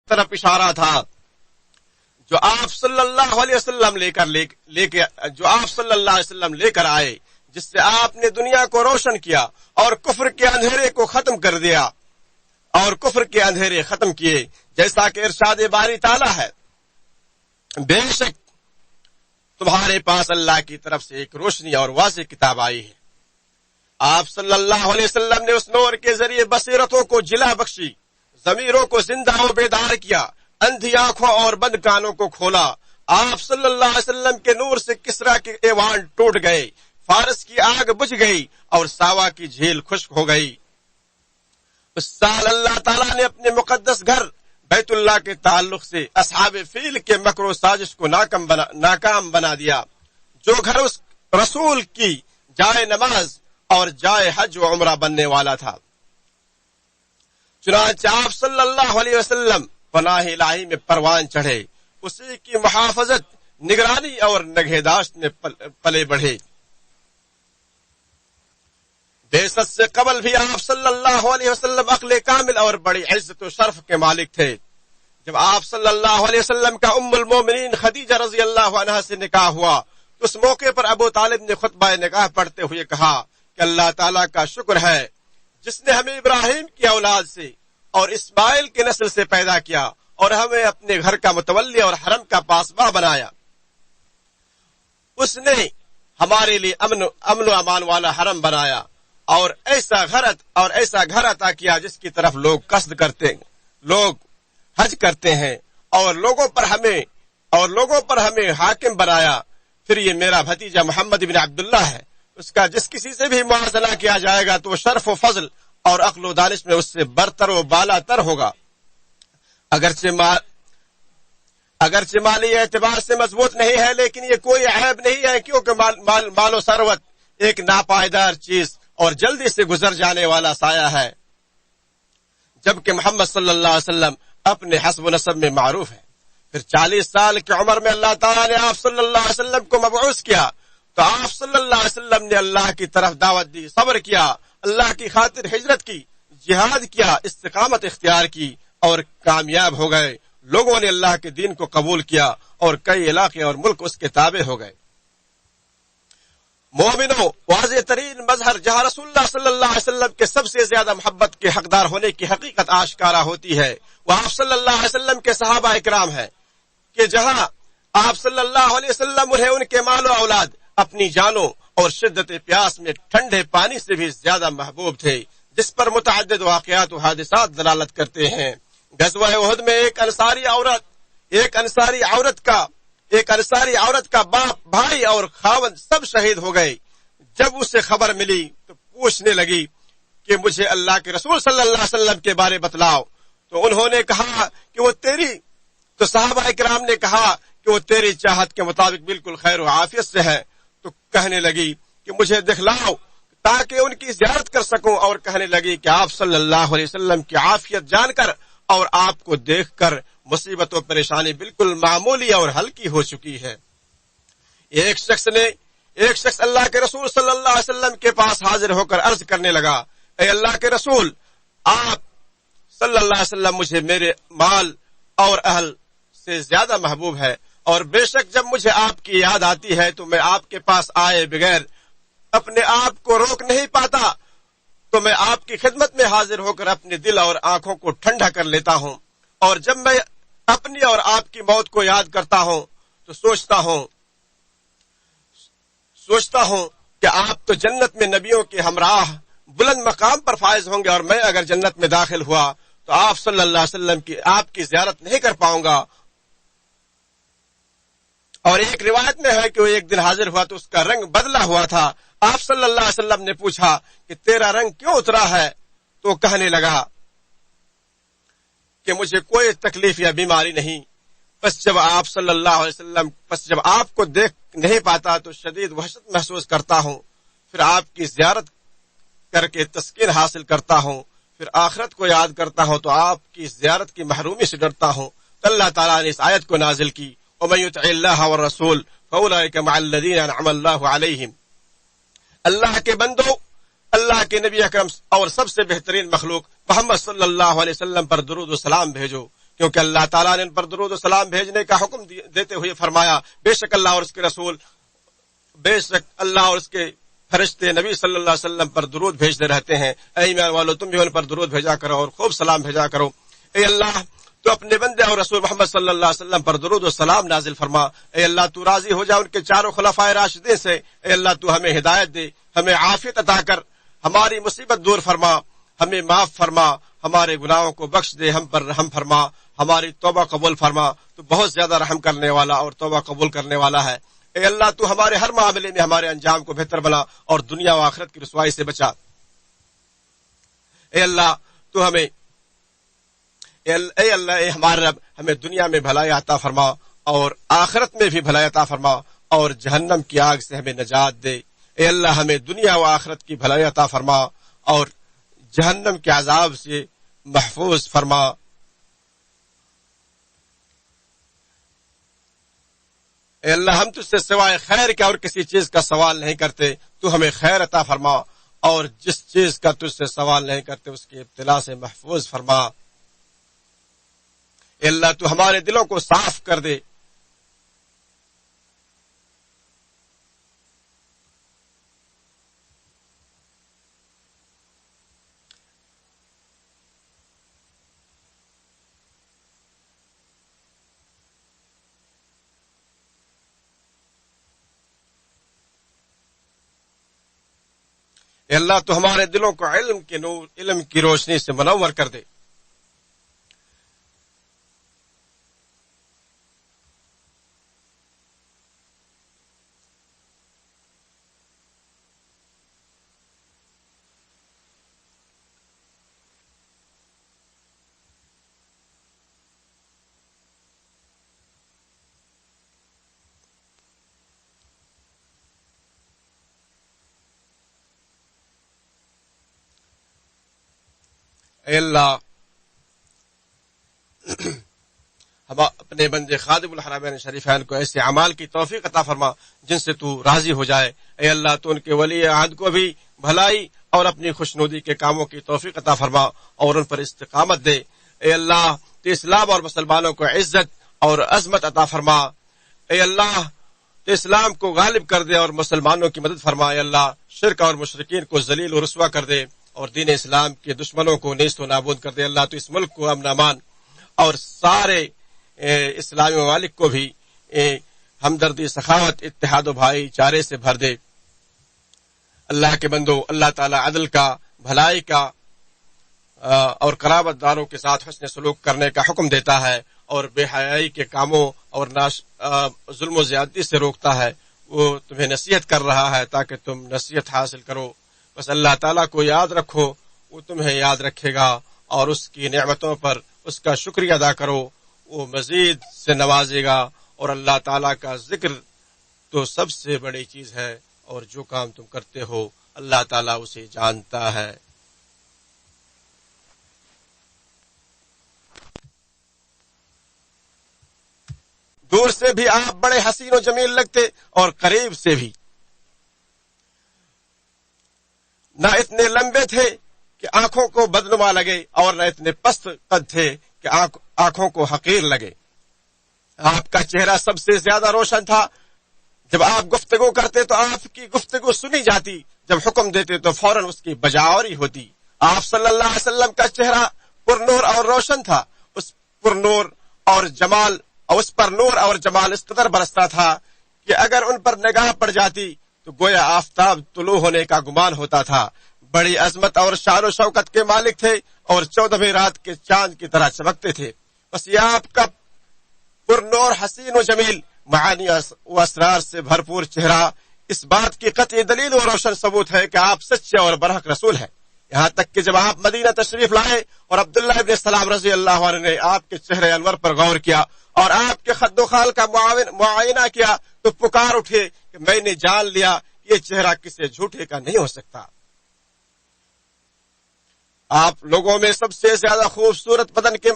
طرف اشارہ تھا جو آپ صلی اللہ علیہ وسلم لے کر آئے، جس سے آپ نے دنیا کو روشن کیا اور کفر کے اندھیرے کو ختم کر دیا اور کفر کے اندھیرے ختم کیے، جیسا کہ ارشاد باری تعالیٰ ہے، بے شک تمہارے پاس اللہ کی طرف سے ایک روشنی اور واضح کتاب آئی ہے۔ آپ صلی اللہ علیہ وسلم نے اس نور کے ذریعے بصیرتوں کو جلا بخشی، ضمیروں کو زندہ و بیدار کیا، اندھی آنکھوں اور بند کانوں کو کھولا۔ آپ صلی اللہ علیہ وسلم کے نور سے کسرا کے ایوان ٹوٹ گئے، فارس کی آگ بجھ گئی اور ساوا کی جھیل خشک ہو گئی۔ اس سال اللہ تعالیٰ نے اپنے مقدس گھر بیت اللہ کے تعلق سے اصحاب فیل کے مکر و سازش کو ناکام بنا دیا، جو گھر اس رسول کی جائے نماز اور جائے حج و عمرہ بننے والا تھا۔ چنانچہ آپ صلی اللہ علیہ وسلم پناہ الہی میں پروان چڑھے، اسی کی محافظت، نگرانی اور نگہداشت میں پلے بڑھے۔ بعثت سے قبل بھی آپ صلی اللہ علیہ وسلم عقل کامل اور بڑی عزت و شرف کے مالک تھے۔ جب آپ صلی اللہ علیہ وسلم کا ام المومنین خدیجہ رضی اللہ عنہا سے نکاح ہوا، اس موقع پر ابو طالب نے خطبہ نکاح پڑھتے ہوئے کہا کہ اللہ تعالیٰ کا شکر ہے جس نے ہمیں ابراہیم کی اولاد سے اور اسماعیل کی نسل سے پیدا کیا اور ہمیں اپنے گھر کا متولی اور حرم کا پاسباں بنایا۔ اس نے ہمارے لیے امن و امان والا حرم بنایا اور ایسا گھر عطا کیا جس کی طرف لوگ قصد کرتے ہیں، لوگ حج کرتے ہیں، اور لوگوں پر ہمیں حاکم بنایا۔ پھر یہ میرا بھتیجا محمد بن عبداللہ ہے، اس کا جس کسی سے بھی موازنہ کیا جائے گا تو شرف و فضل اور عقل و دانش میں اس سے برتر و بالا تر ہوگا۔ اگرچہ مالی اعتبار سے مضبوط نہیں ہے، لیکن یہ کوئی عیب نہیں ہے، کیونکہ مال و ثروت ایک ناپائیدار چیز اور جلدی سے گزر جانے والا سایہ ہے، جبکہ محمد صلی اللہ علیہ وسلم اپنے حسب و نسب میں معروف ہے۔ پھر 40 سال کی عمر میں اللہ تعالیٰ نے آپ صلی اللہ علیہ وسلم کو مبعوث کیا تو آپ صلی اللہ علیہ وسلم نے اللہ کی طرف دعوت دی، صبر کیا، اللہ کی خاطر ہجرت کی، جہاد کیا، استقامت اختیار کی اور کامیاب ہو گئے۔ لوگوں نے اللہ کے دین کو قبول کیا اور کئی علاقے اور ملک اس کے تابع ہو گئے۔ مومنوں، واضح ترین مظہر جہاں رسول اللہ صلی اللہ علیہ وسلم کے سب سے زیادہ محبت کے حقدار ہونے کی حقیقت آشکارا ہوتی ہے، وہ آپ صلی اللہ علیہ وسلم کے صحابہ اکرام ہیں، کہ جہاں آپ صلی اللہ علیہ وسلم انہیں ان کے مال و اولاد اپنی جانوں اور شدت پیاس میں ٹھنڈے پانی سے بھی زیادہ محبوب تھے، جس پر متعدد واقعات و حادثات دلالت کرتے ہیں۔ غزوہ احد میں ایک انصاری عورت کا باپ، بھائی اور خاوند سب شہید ہو گئے۔ جب اسے خبر ملی تو پوچھنے لگی کہ مجھے اللہ کے رسول صلی اللہ علیہ وسلم کے بارے بتلاؤ، تو انہوں نے کہا کہ تو صحابہ اکرام نے کہا کہ وہ تیری چاہت کے مطابق بالکل خیر و عافیت سے ہے۔ تو کہنے لگی کہ مجھے دکھلاؤ تاکہ ان کی زیارت کر سکوں، اور کہنے لگی کہ آپ صلی اللہ علیہ وسلم کی عافیت جان کر اور آپ کو دیکھ کر مصیبت و پریشانی بالکل معمولی اور ہلکی ہو چکی ہے۔ ایک شخص اللہ کے رسول صلی اللہ علیہ وسلم کے پاس حاضر ہو کر عرض کرنے لگا، اے اللہ کے رسول، آپ صلی اللہ علیہ وسلم مجھے میرے مال اور اہل سے زیادہ محبوب ہے، اور بے شک جب مجھے آپ کی یاد آتی ہے تو میں آپ کے پاس آئے بغیر اپنے آپ کو روک نہیں پاتا، تو میں آپ کی خدمت میں حاضر ہو کر اپنے دل اور آنکھوں کو ٹھنڈا کر لیتا ہوں، اور جب میں اپنی اور آپ کی موت کو یاد کرتا ہوں تو سوچتا ہوں کہ آپ تو جنت میں نبیوں کے ہمراہ بلند مقام پر فائز ہوں گے، اور میں اگر جنت میں داخل ہوا تو آپ صلی اللہ علیہ وسلم آپ کی زیارت نہیں کر پاؤں گا۔ اور ایک روایت میں ہے کہ وہ ایک دن حاضر ہوا تو اس کا رنگ بدلا ہوا تھا۔ آپ صلی اللہ علیہ وسلم نے پوچھا کہ تیرا رنگ کیوں اترا ہے؟ تو کہنے لگا کہ مجھے کوئی تکلیف یا بیماری نہیں۔ پس جب آپ کو دیکھ نہیں پاتا تو شدید وحشت محسوس کرتا ہوں، پھر آپ کی زیارت کر کے تسکین حاصل کرتا ہوں، پھر آخرت کو یاد کرتا ہوں تو آپ کی زیارت کی محرومی سے ڈرتا ہوں۔ تو اللہ تعالیٰ نے اس آیت کو نازل کی، وَمَن يُطِعِ اللَّهَ وَالرَّسُولَ فَأُولَٰئِكَ مَعَ الَّذِينَ أَنْعَمَ اللَّهُ عَلَيْهِمْ۔ اللہ کے بندو، اللہ کے نبی اکرم اور سب سے بہترین مخلوق محمد صلی اللہ علیہ وسلم پر درود و سلام بھیجو، کیونکہ اللہ تعالیٰ نے ان پر درود و سلام بھیجنے کا حکم دیتے ہوئے فرمایا بے شک اللہ اور اس کے رسول، بے شک اللہ اور اس کے فرشتے نبی صلی اللہ علیہ وسلم پر درود بھیجتے رہتے ہیں، اے ایمان والو تم بھی ان پر درود بھیجا کرو اور خوب سلام بھیجا کرو۔ اے اللہ تو اپنے بندے اور رسول محمد صلی اللہ علیہ وسلم پر درود و سلام نازل فرما، اے اللہ تو راضی ہو جا ان کے چاروں خلفائے راشدین سے، اے اللہ تو ہمیں ہدایت دے، ہمیں عافیت عطا کر، ہماری مصیبت دور فرما، ہمیں معاف فرما، ہمارے گناہوں کو بخش دے، ہم پر رحم فرما، ہماری توبہ قبول فرما، تو بہت زیادہ رحم کرنے والا اور توبہ قبول کرنے والا ہے۔ اے اللہ تو ہمارے ہر معاملے میں ہمارے انجام کو بہتر بنا اور دنیا و آخرت کی رسوائی سے بچا۔ اے اللہ تو ہمیں اے اللہ اے ہمارے رب ہمیں دنیا میں بھلائی عطا فرما اور آخرت میں بھی بھلائی عطا فرما اور جہنم کی آگ سے ہمیں نجات دے۔ اے اللہ ہمیں دنیا و آخرت کی بھلائی عطا فرما اور جہنم کے عذاب سے محفوظ فرما۔ اے اللہ ہم تجھ سے سوائے خیر کے اور کسی چیز کا سوال نہیں کرتے، تو ہمیں خیر عطا فرما اور جس چیز کا تجھ سے سوال نہیں کرتے اس کی ابتلا سے محفوظ فرما۔ اے اللہ تو ہمارے دلوں کو صاف کر دے، اے اللہ تو ہمارے دلوں کو علم کے نور، علم کی روشنی سے منور کر دے۔ اے اللہ ہم اپنے بندے خادم الحرمین شریفین کو ایسے اعمال کی توفیق عطا فرما جن سے تو راضی ہو جائے۔ اے اللہ تو ان کے ولی عہد کو بھی بھلائی اور اپنی خوشنودی کے کاموں کی توفیق عطا فرما اور ان پر استقامت دے۔ اے اللہ تو اسلام اور مسلمانوں کو عزت اور عظمت عطا فرما۔ اے اللہ تو اسلام کو غالب کر دے اور مسلمانوں کی مدد فرما۔ اے اللہ شرک اور مشرکین کو ذلیل و رسوا کر دے اور دین اسلام کے دشمنوں کو نیست و نابود کر دے۔ اللہ تو اس ملک کو امن امان اور سارے اسلامی ممالک کو بھی ہمدردی، سخاوت، اتحاد و بھائی چارے سے بھر دے۔ اللہ کے بندو، اللہ تعالیٰ عدل کا، بھلائی کا اور قرابت داروں کے ساتھ حسن سلوک کرنے کا حکم دیتا ہے اور بے حیائی کے کاموں اور ظلم و زیادتی سے روکتا ہے۔ وہ تمہیں نصیحت کر رہا ہے تاکہ تم نصیحت حاصل کرو۔ بس اللہ تعالیٰ کو یاد رکھو، وہ تمہیں یاد رکھے گا، اور اس کی نعمتوں پر اس کا شکریہ ادا کرو، وہ مزید سے نوازے گا۔ اور اللہ تعالیٰ کا ذکر تو سب سے بڑی چیز ہے، اور جو کام تم کرتے ہو اللہ تعالیٰ اسے جانتا ہے۔ دور سے بھی آپ بڑے حسین و جمیل لگتے اور قریب سے بھی نہ اتنے لمبے تھے کہ آنکھوں کو بدنما لگے اور نہ اتنے پست قد تھے کہ آنکھوں کو حقیر لگے۔ آپ کا چہرہ سب سے زیادہ روشن تھا۔ جب آپ گفتگو کرتے تو آپ کی گفتگو سنی جاتی، جب حکم دیتے تو فوراً اس کی بجاوری ہوتی۔ آپ صلی اللہ علیہ وسلم کا چہرہ پر نور اور روشن تھا، اس پر نور اور جمال اس قدر برستا تھا کہ اگر ان پر نگاہ پڑ جاتی تو گویا آفتاب طلوع ہونے کا گمان ہوتا تھا۔ بڑی عظمت اور شان و شوکت کے مالک تھے اور 14ویں رات کے چاند کی طرح چمکتے تھے۔ بس یہ آپ کا پر نور، حسین و جمیل، معانی و اسرار سے بھرپور چہرہ اس بات کی قطعی دلیل و روشن ثبوت ہے کہ آپ سچے اور برحق رسول ہیں۔ یہاں تک کہ جب آپ مدینہ تشریف لائے اور عبداللہ ابن سلام رضی اللہ عنہ نے آپ کے چہرے انور پر غور کیا اور آپ کے خد و خال کا معائنہ کیا تو پکار اٹھے کہ میں نے جان لیا یہ چہرہ کسی جھوٹے کا نہیں ہو سکتا۔ آپ لوگوں میں سب سے زیادہ خوبصورت بدن کے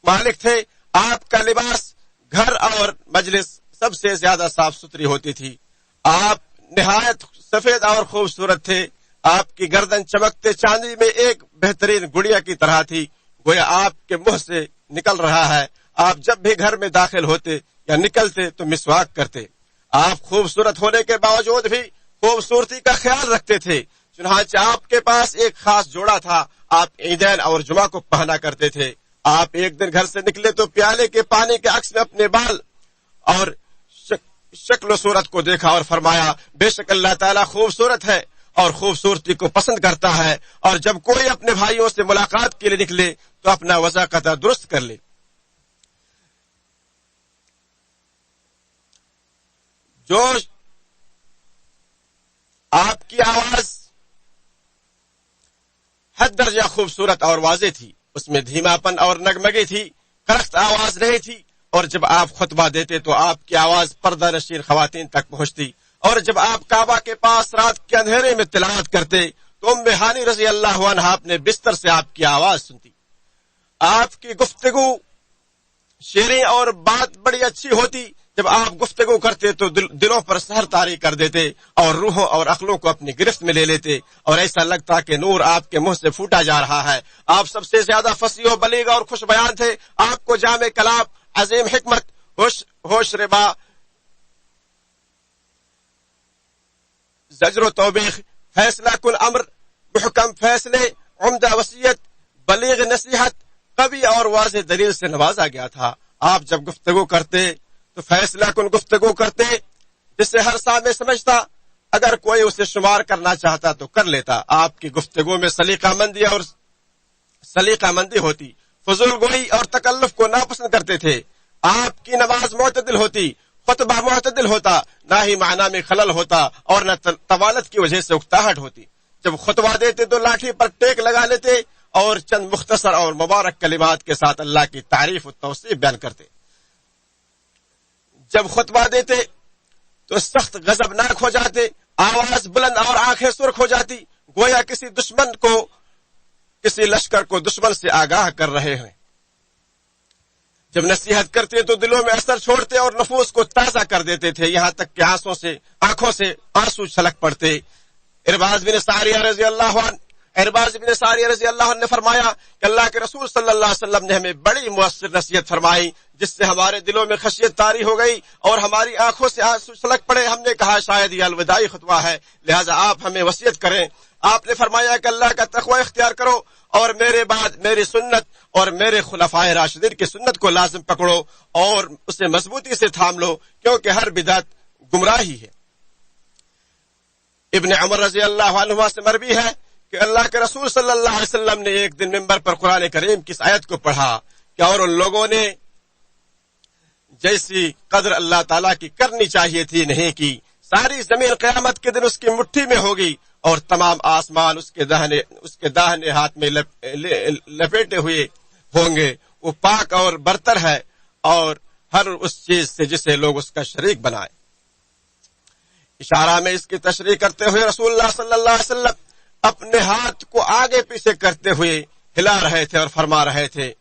مالک تھے۔ آپ کا لباس، گھر اور مجلس سب سے زیادہ صاف ستھری ہوتی تھی۔ آپ نہایت سفید اور خوبصورت تھے۔ آپ کی گردن چمکتے چاندی میں ایک بہترین گڑیا کی طرح تھی۔ گویا آپ کے منہ سے نکل رہا ہے. آپ جب بھی گھر میں داخل ہوتے یا نکلتے تو مسواک کرتے. آپ خوبصورت ہونے کے باوجود بھی خوبصورتی کا خیال رکھتے تھے. چنانچہ آپ کے پاس ایک خاص جوڑا تھا. آپ عیدین اور جمعہ کو پہنا کرتے تھے. آپ ایک دن گھر سے نکلے تو پیالے کے پانی کے عکس میں اپنے بال اور شکل و صورت کو دیکھا اور فرمایا بے شک اللہ تعالیٰ خوبصورت ہے اور خوبصورتی کو پسند کرتا ہے. اور جب کوئی اپنے بھائیوں سے ملاقات کے لیے نکلے تو اپنا وضاقت درست کر لے. جو آپ کی آواز حد درجہ خوبصورت اور واضح تھی. اس میں دھیما پن اور نگمگی تھی، کرخت آواز نہیں تھی. اور جب آپ خطبہ دیتے تو آپ کی آواز پردہ نشین خواتین تک پہنچتی. اور جب آپ کعبہ کے پاس رات کے اندھیرے میں تلاوت کرتے تو ام ہانی رضی اللہ عنہا اپنے بستر سے آپ کی آواز سنتی. آپ کی گفتگو شیریں اور بات بڑی اچھی ہوتی. جب آپ گفتگو کرتے تو دلوں پر سحر طاری کر دیتے اور روحوں اور عقلوں کو اپنی گرفت میں لے لیتے اور ایسا لگتا کہ نور آپ کے منہ سے پھوٹا جا رہا ہے. آپ سب سے زیادہ فصیح و بلیغ اور خوش بیان تھے. آپ کو جامع کلام، عظیم حکمت، ہوش ربا، زجر و توبیخ، فیصلہ کن امر، محکم فیصلے، عمدہ وصیت، بلیغ نصیحت، قوی اور واضح دلیل سے نوازا گیا تھا. آپ جب گفتگو کرتے تو فیصلہ کن گفتگو کرتے جسے ہر سامع سمجھتا. اگر کوئی اسے شمار کرنا چاہتا تو کر لیتا. آپ کی گفتگو میں سلیقہ مندی ہوتی. فضول گوئی اور تکلف کو ناپسند کرتے تھے. آپ کی نماز معتدل ہوتی، خطبہ معتدل ہوتا، نہ ہی معنی میں خلل ہوتا اور نہ طوالت کی وجہ سے اکتاہٹ ہوتی. جب خطبہ دیتے تو لاٹھی پر ٹیک لگا لیتے اور چند مختصر اور مبارک کلمات کے ساتھ اللہ کی تعریف و توصیف بیان کرتے. جب خطبہ دیتے تو سخت غضبناک ہو جاتے، آواز بلند اور آنکھیں سرخ ہو جاتی، گویا کسی لشکر کو دشمن سے آگاہ کر رہے ہیں. جب نصیحت کرتے تو دلوں میں اثر چھوڑتے اور نفوس کو تازہ کر دیتے تھے، یہاں تک کہ آنکھوں سے آنسو چھلک پڑتے. ارباز بن ساریہ رضی اللہ عنہ نے فرمایا کہ اللہ کے رسول صلی اللہ علیہ وسلم نے ہمیں بڑی مؤثر نصیحت فرمائی جس سے ہمارے دلوں میں خشیت طاری ہو گئی اور ہماری آنکھوں سے آنسو چھلک پڑے. ہم نے کہا شاید یہ الوداعی خطبہ ہے، لہذا آپ ہمیں وصیت کریں. آپ نے فرمایا کہ اللہ کا تقوی اختیار کرو اور میرے بعد میری سنت اور میرے خلفائے راشدین کی سنت کو لازم پکڑو اور اسے مضبوطی سے تھام لو، کیونکہ ہر بدعت گمراہی ہے. ابن عمر رضی اللہ عنہما سے مروی ہے کہ اللہ کے رسول صلی اللہ علیہ وسلم نے ایک دن منبر پر قرآن کریم کی اس آیت کو پڑھا کہ اور ان لوگوں نے جیسی قدر اللہ تعالیٰ کی کرنی چاہیے تھی نہیں کی. ساری زمین قیامت کے دن اس کی مٹھی میں ہوگی اور تمام آسمان اس کے داہنے ہاتھ میں لپیٹے ہوئے ہوں گے. وہ پاک اور برتر ہے اور ہر اس چیز سے جسے لوگ اس کا شریک بنائے. اشارہ میں اس کی تشریح کرتے ہوئے رسول اللہ صلی اللہ علیہ وسلم اپنے ہاتھ کو آگے پیچھے کرتے ہوئے ہلا رہے تھے اور فرما رہے تھے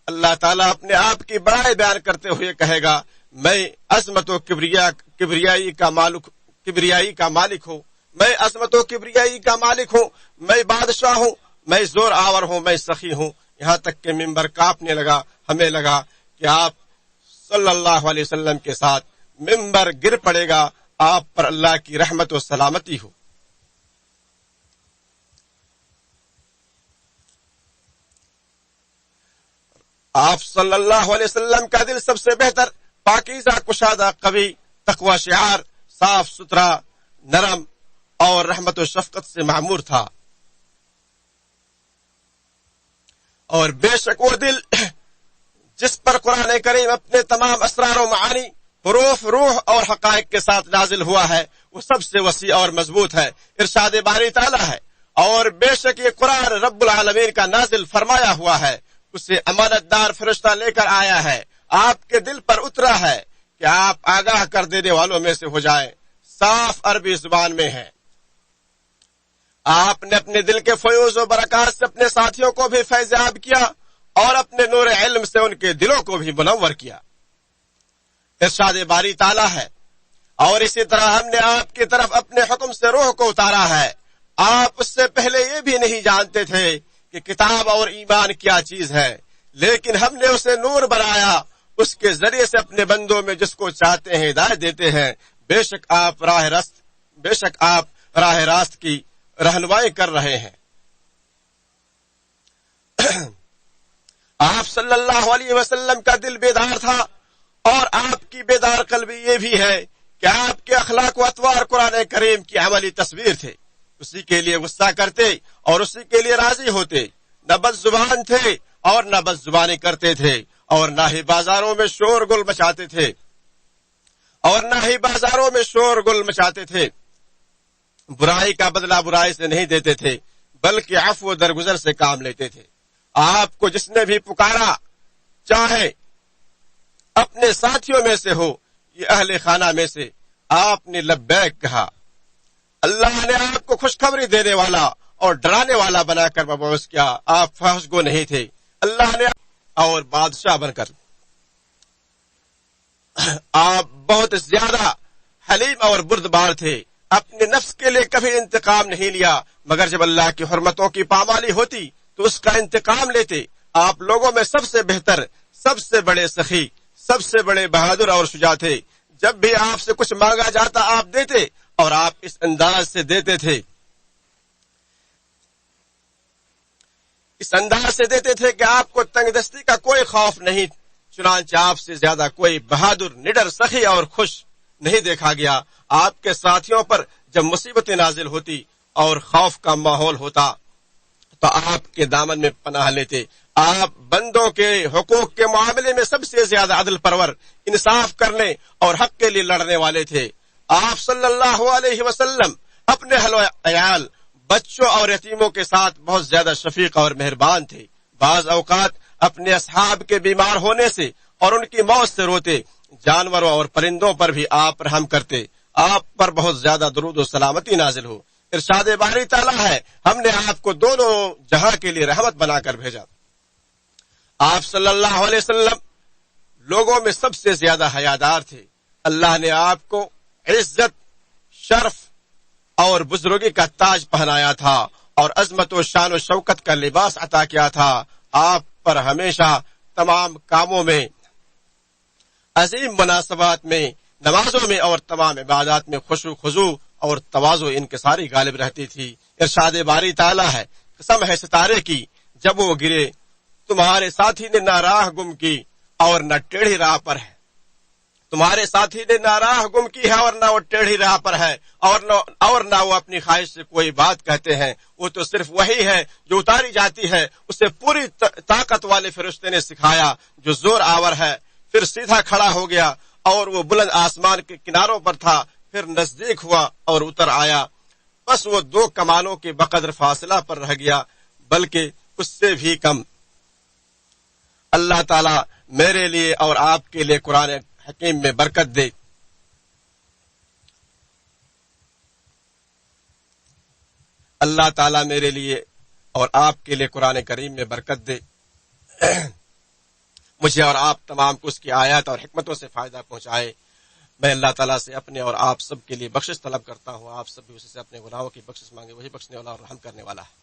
اللہ تعالیٰ اپنے آپ کی بڑائی بیان کرتے ہوئے کہے گا میں عظمت و کبریائی کا مالک ہوں، میں عظمت و کبریائی کا مالک ہوں، میں بادشاہ ہوں، میں زور آور ہوں، میں سخی ہوں. یہاں تک کہ منبر کانپنے لگا. ہمیں لگا کہ آپ صلی اللہ علیہ وسلم کے ساتھ منبر گر پڑے گا. آپ پر اللہ کی رحمت و سلامتی ہو. آپ صلی اللہ علیہ وسلم کا دل سب سے بہتر، پاکیزہ، کشادہ، قوی، تقوی شعار، صاف ستھرا، نرم اور رحمت و شفقت سے معمور تھا. اور بے شک وہ دل جس پر قرآن کریم اپنے تمام اسرار و معانی، حروف، روح اور حقائق کے ساتھ نازل ہوا ہے، وہ سب سے وسیع اور مضبوط ہے. ارشاد باری تعالیٰ ہے اور بے شک یہ قرآن رب العالمین کا نازل فرمایا ہوا ہے، اسے امانت دار فرشتہ لے کر آیا ہے، آپ کے دل پر اترا ہے کہ آپ آگاہ کر دینے والوں میں سے ہو جائیں. صاف عربی زبان میں ہے. آپ نے اپنے دل کے فیوز و برکات سے اپنے ساتھیوں کو بھی فیضیاب کیا اور اپنے نور علم سے ان کے دلوں کو بھی منور کیا. ارشاد باری تعالیٰ ہے اور اسی طرح ہم نے آپ کی طرف اپنے حکم سے روح کو اتارا ہے. آپ اس سے پہلے یہ بھی نہیں جانتے تھے کہ کتاب اور ایمان کیا چیز ہے، لیکن ہم نے اسے نور بنایا، اس کے ذریعے سے اپنے بندوں میں جس کو چاہتے ہیں ہدایت دیتے ہیں۔ بے شک آپ راہ راست کی رہنمائی کر رہے ہیں۔ آپ صلی اللہ علیہ وسلم کا دل بیدار تھا، اور آپ کی بیدار قلبی یہ بھی ہے کہ آپ کے اخلاق و اطوار قرآن کریم کی عملی تصویر تھے۔ اسی کے لیے غصہ کرتے اور اسی کے لیے راضی ہوتے، نہ بد زبان تھے اور نہ بد زبانی کرتے تھے، اور نہ ہی بازاروں میں شور گل مچاتے تھے، برائی کا بدلہ برائی سے نہیں دیتے تھے، بلکہ عفو و درگزر سے کام لیتے تھے۔ آپ کو جس نے بھی پکارا، چاہے اپنے ساتھیوں میں سے ہو یا اہل خانہ میں سے، آپ نے لبیک کہا۔ اللہ نے آپ کو خوشخبری دینے والا اور ڈرانے والا بنا کر مبعوث کیا۔ آپ فحش گو نہیں تھے، اللہ نے اور بادشاہ بن کر آپ بہت زیادہ حلیم اور بردبار تھے۔ اپنے نفس کے لیے کبھی انتقام نہیں لیا، مگر جب اللہ کی حرمتوں کی پامالی ہوتی تو اس کا انتقام لیتے۔ آپ لوگوں میں سب سے بہتر، سب سے بڑے سخی، سب سے بڑے بہادر اور شجاع تھے۔ جب بھی آپ سے کچھ مانگا جاتا آپ دیتے، اور آپ اس انداز سے دیتے تھے کہ آپ کو تنگ دستی کا کوئی خوف نہیں، چنانچہ آپ سے زیادہ کوئی بہادر، نڈر، سخی اور خوش نہیں دیکھا گیا۔ آپ کے ساتھیوں پر جب مصیبتیں نازل ہوتی اور خوف کا ماحول ہوتا تو آپ کے دامن میں پناہ لیتے۔ آپ بندوں کے حقوق کے معاملے میں سب سے زیادہ عدل پرور، انصاف کرنے اور حق کے لیے لڑنے والے تھے۔ آپ صلی اللہ علیہ وسلم اپنے اہل و عیال، بچوں اور یتیموں کے ساتھ بہت زیادہ شفیق اور مہربان تھے۔ بعض اوقات اپنے اصحاب کے بیمار ہونے سے اور ان کی موت سے روتے، جانوروں اور پرندوں پر بھی آپ رحم کرتے۔ آپ پر بہت زیادہ درود و سلامتی نازل ہو۔ ارشاد باری تعالیٰ ہے، ہم نے آپ کو دونوں جہاں کے لیے رحمت بنا کر بھیجا۔ آپ صلی اللہ علیہ وسلم لوگوں میں سب سے زیادہ حیادار تھے۔ اللہ نے آپ کو عزت، شرف اور بزرگی کا تاج پہنایا تھا اور عظمت و شان و شوکت کا لباس عطا کیا تھا۔ آپ پر ہمیشہ تمام کاموں میں، عظیم مناسبات میں، نمازوں میں اور تمام عبادات میں خشوع خضوع اور تواضع انکساری غالب رہتی تھی۔ ارشاد باری تعالیٰ ہے، قسم ہے ستارے کی، جب وہ گرے تمہارے ساتھی نے نہ راہ گم کی اور نہ ٹیڑھی راہ پر ہے۔ تمہارے ساتھی نے نہ راہ گم کی ہے اور نہ وہ ٹیڑھی راہ پر ہے، اور نہ وہ اپنی خواہش سے کوئی بات کہتے ہیں۔ وہ تو صرف وہی ہے جو اتاری جاتی ہے، اسے پوری طاقت والے فرشتے نے سکھایا جو زور آور ہے۔ پھر سیدھا کھڑا ہو گیا اور وہ بلند آسمان کے کناروں پر تھا، پھر نزدیک ہوا اور اتر آیا، بس وہ 2 کمانوں کے بقدر فاصلہ پر رہ گیا، بلکہ اس سے بھی کم۔ اللہ تعالیٰ میرے لیے اور آپ کے لیے قرآن حکیم میں برکت دے۔ اللہ تعالیٰ میرے لیے اور آپ کے لیے قرآن کریم میں برکت دے، مجھے اور آپ تمام کو اس کی آیات اور حکمتوں سے فائدہ پہنچائے۔ میں اللہ تعالیٰ سے اپنے اور آپ سب کے لیے بخشش طلب کرتا ہوں۔ آپ سب بھی اسی سے اپنے گناہوں کی بخشش مانگے، وہی بخشنے والا اور رحم کرنے والا ہے۔